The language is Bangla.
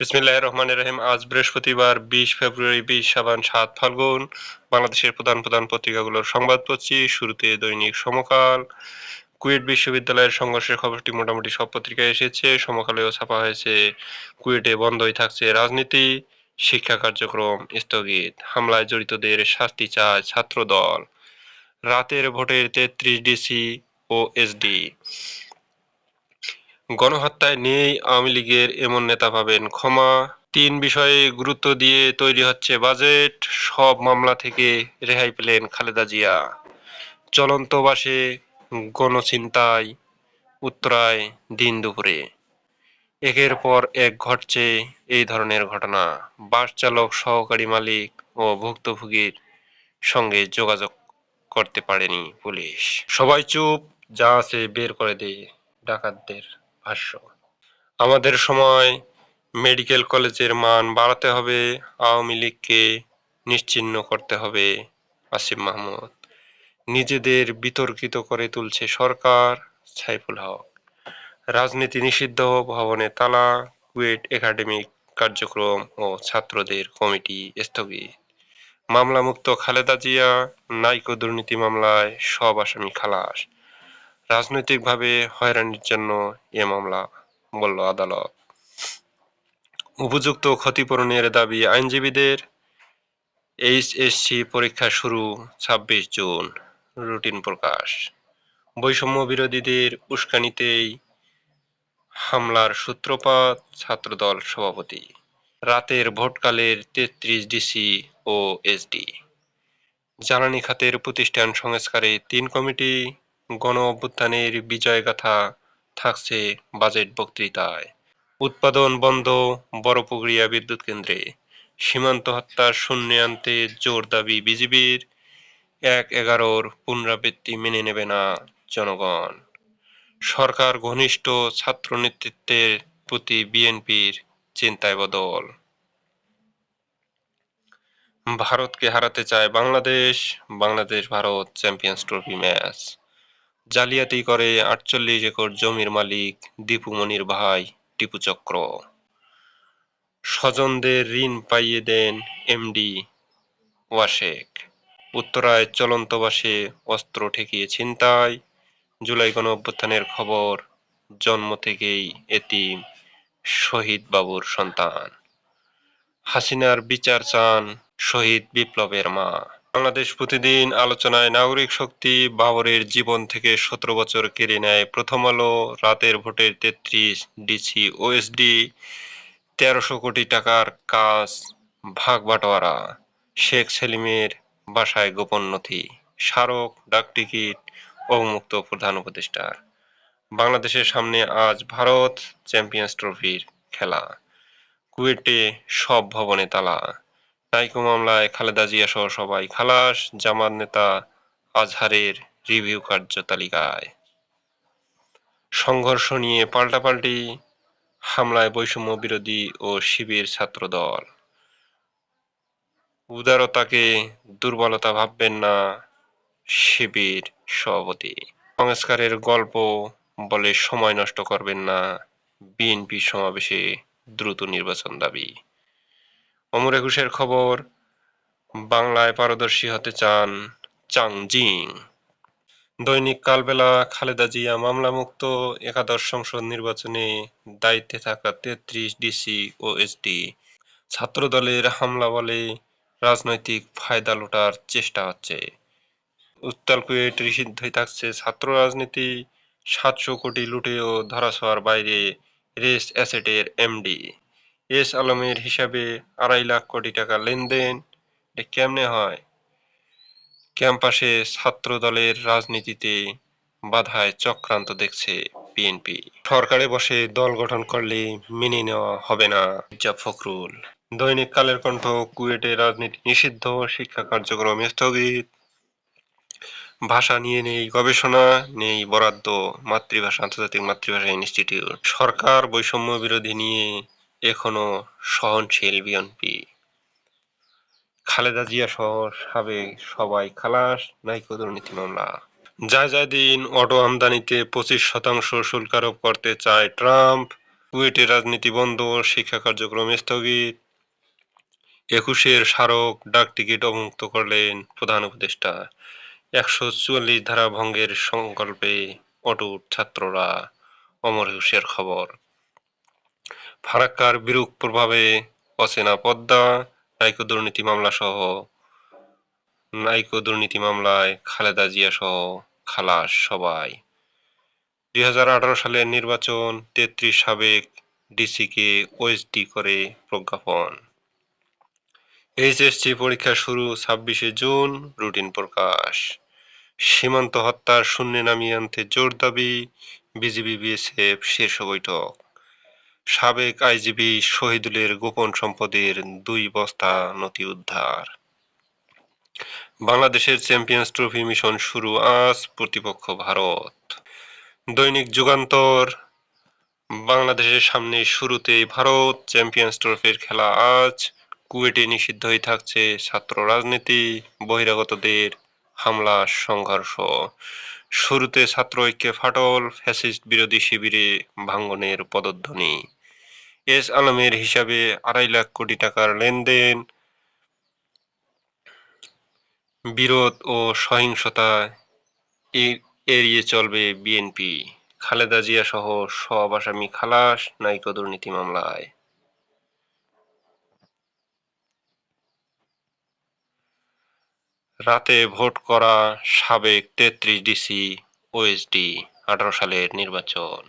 বিসমিল্লাহির রহমানির রহিম। আজ বৃহস্পতিবার ২০ ফেব্রুয়ারি, ২০ সাবান, ৭ ফাল্গুন। বাংলাদেশের প্রধান প্রধান পত্রিকাগুলোর সংবাদ পড়ছি। শুরুতে দৈনিক সমকাল। কুয়েট বিশ্ববিদ্যালয়ের সংঘর্ষের খবরটি মোটামুটি সব পত্রিকায় এসেছে। সমকালেও ছাপা হয়েছে কুয়েটে বন্ধই থাকছে রাজনীতি, শিক্ষা কার্যক্রম স্থগিত, হামলায় জড়িতদের শাস্তি চায় ছাত্রদল, রাতের ভোটের ৩৩ ডিসি ও এসডি, গণহত্যায় নেই আওয়ামী লীগের এমন নেতা পাবেন ক্ষমা, ৩ বিষয়ে গুরুত্ব দিয়ে তৈরি হচ্ছে বাজেট, সব মামলা থেকে রেহাই পেলেন খালেদা জিয়া, চলন্ত বাসে গণছিনতাই উত্তরায় দিন দুপুরে, একের পর এক ঘটছে এই ধরনের ঘটনা, বাস চালক, সহকারী মালিক ও ভুক্তভোগীর সঙ্গে যোগাযোগ করতে পারেনি পুলিশ। সবাই চুপ, যা আছে বের করে দে, ডাকাতদের ভাষ্য। আমাদের সময় মেডিকেল কলেজের মান বাড়াতে হবে, আওয়ামী লীগকে নিশ্চিহ্ন করতে হবে, আসিফ মাহমুদ। নিজেদের বিতর্কিত করে তুলছে সরকার, সাইফুল হক। রাজনীতি নিষিদ্ধ, ভবনে তালা, কুয়েট একাডেমিক কার্যক্রম ও ছাত্রদের কমিটি স্থগিত। মামলামুক্ত খালেদা জিয়া, নাইকো দুর্নীতি মামলায় সব আসামি খালাস। রাজনৈতিকভাবে হয়রানির জন্য এ মামলা, বলল আদালত। উপযুক্ত ক্ষতিপূরণের দাবি আইনজীবীদের। এইচএসসি পরীক্ষা শুরু ২৬ জুন, রুটিন প্রকাশ। বৈষম্য বিরোধীদের উস্কানিতেই হামলার সূত্রপাত, ছাত্রদল সভাপতি। রাতের ভোটকালের ৩৩ ডিসি ও এসডি। জ্বালানি খাতের প্রতিষ্ঠান সংস্কারে ৩ কমিটি। গণ অভ্যুত্থানের বিজয়গাথা থাকছে বাজেট বক্তৃতায়। উৎপাদন বন্ধ বড়পুকুরিয়া বিদ্যুৎ কেন্দ্রে। সীমান্ত হত্যার শূন্যে আনতে জোর দাবি বিজিবির। ১/১১-র পুনরাবৃত্তি মেনে নেবে না জনগণ। সরকার ঘনিষ্ঠ ছাত্র নেতৃত্বের প্রতি বিএনপির চিন্তায় বদল। ভারতকে হারাতে চায় Bangladesh, Bangladesh Bharat champions trophy match. জালিয়াতি করে ৪৮ একর জমির মালিক দীপু মনির ভাই টিপু চক্র। স্বজনদের ঋণ পাইয়ে দেন এমডি ওয়াসেক। উত্তরায় চলন্ত বাসে অস্ত্র ঠেকিয়ে ছিনতাই। জুলাই গণঅভ্যুত্থানের খবর, জন্ম থেকেই এতিম শহীদ বাবুর সন্তান। হাসিনার বিচার চান শহীদ বিপ্লবের মা। বাংলাদেশ প্রতিদিন আলোচনায় নাগরিক শক্তি, বাবরের জীবন থেকে ১৭ বছর কেড়ে নেয় প্রথম আলো, রাতের ভোটের ৩৩ ডিসি ওএসডি, ১৩০০ কোটি টাকার কাজ ভাগ বাটোয়ারা, শেখ সেলিমের বাসায় গোপন নথি, স্মারক ডাকটিকিট অবমুক্ত প্রধান উপদেষ্টার। বাংলাদেশের সামনে আজ ভারত চ্যাম্পিয়ন্স ট্রফির খেলা। কুয়েটে সব ভবনে তালা। নাইকো মামলায় খালেদা জিয়া সহ সবাই খালাস, জামাত নেতা আজহারের রিভিউ কার্যতালিকায়। সংঘর্ষ নিয়ে পাল্টাপাল্টি, হামলায় বৈষম্য বিরোধী ও শিবির ছাত্রদল। উদারতাকে দুর্বলতা ভাববেন না, শিবির সভাপতি। সংস্কারের গল্প বলে সময় নষ্ট করবেন না, বিএনপি সমাবেশে দ্রুত নির্বাচন দাবি। অমর একুশের খবর, বাংলায় পারদর্শী হতে চান চাং জিং। দৈনিক কালবেলা, খালেদা জিয়া মামলামুক্ত, একাদশ সংসদ নির্বাচনে দায়িত্বে থাকা ৩৩ ডিসি ও এসডি। ছাত্রদলের হামলা বলে রাজনৈতিক ফায়দা লুটার চেষ্টা হচ্ছে। উত্তাল কুয়েট, নিষিদ্ধই থাকছে ছাত্র রাজনীতি, ৭০০ কোটি লুটেও ধরাছোঁয়ার বাইরে রেস অ্যাসেটের এমডি। এস আলমের হিসাবে ২.৫ লাখ কোটি টাকা লেনদেন। এটা কেমনে হয়? ক্যাম্পাসে ছাত্রদলের রাজনীতিতে বাধায় চক্রান্ত দেখছে বিএনপি। সরকারে বসে দল গঠন করলে মেনে নেওয়া হবে না, মির্জা ফখরুল। দৈনিক কালের কণ্ঠ, কুয়েটে রাজনীতি নিষিদ্ধ, শিক্ষা কার্যক্রম স্থগিত। ভাষা নিয়ে নেই গবেষণা, নেই বরাদ্দ, মাতৃভাষা আন্তর্জাতিক মাতৃভাষা ইনস্টিটিউট। সরকার বৈষম্য বিরোধী নিয়ে এখনো সহনশীল বিএনপি। খালেদা জিয়া সহ সাবেক সবাই খালাস, নাইকো দুর্নীতি মামলা। জায়দিন অটো আমদানিতে ২৫% শুল্ক আরোপ করতে চায় ট্রাম্প। কুয়েটে রাজনীতি বন্ধ, শিক্ষা কার্যক্রম স্থগিত। ২১-এর স্মারক ডাকটিকিট অবমুক্ত করলেন প্রধান উপদেষ্টা। ১৪৪ ধারা ভঙ্গের সংকল্পে অটুট ছাত্ররা, অমর একুশের খবর। ফারাক্কার বিরূপ প্রভাবে অচেনা পদ্মা, নাইকো দুর্নীতি মামলায় খালেদা জিয়া সহ খালাস সবাই। ২০১৮ সালের নির্বাচন, ৩৩ সাবেক ডিসিকে ওএসডি করে প্রজ্ঞাপন। এইচএসসি পরীক্ষা শুরু ২৬শে জুন, রুটিন প্রকাশ। সীমান্ত হত্যার শূন্যে নামিয়ে আনতে জোর দাবি, বিজিবি বিএসএফ শীর্ষ বৈঠক। সাবেক আইজিপি শহীদুলের গোপন সম্পদের ২ বস্তা নথি উদ্ধার। বাংলাদেশের চ্যাম্পিয়ন্স ট্রফি মিশন শুরু আজ, প্রতিপক্ষ ভারত। দৈনিক যুগান্তর, বাংলাদেশের সামনে শুরুতেই ভারত, চ্যাম্পিয়ন্স ট্রফির খেলা আজ। কুয়েটে নিষিদ্ধ হয়ে থাকছে ছাত্র রাজনীতি, বহিরাগতদের হামলা সংঘর্ষ। শুরুতে ছাত্র ঐক্যে ফাটল, ফ্যাসিস্ট বিরোধী শিবিরে ভাঙ্গনের পদধ্বনি। এস আলমের হিসাবে ২.৫ লাখ কোটি টাকার লেনদেন। বিরোধ ও সহিংসতা এড়িয়ে চলবে বিএনপি। খালেদা জিয়া সহ সব আসামি খালাস নাইকো দুর্নীতি মামলায়। রাতে ভোট করা সাবেক ৩৩ ডিসি ওএসডি, ১৮ সালের নির্বাচন।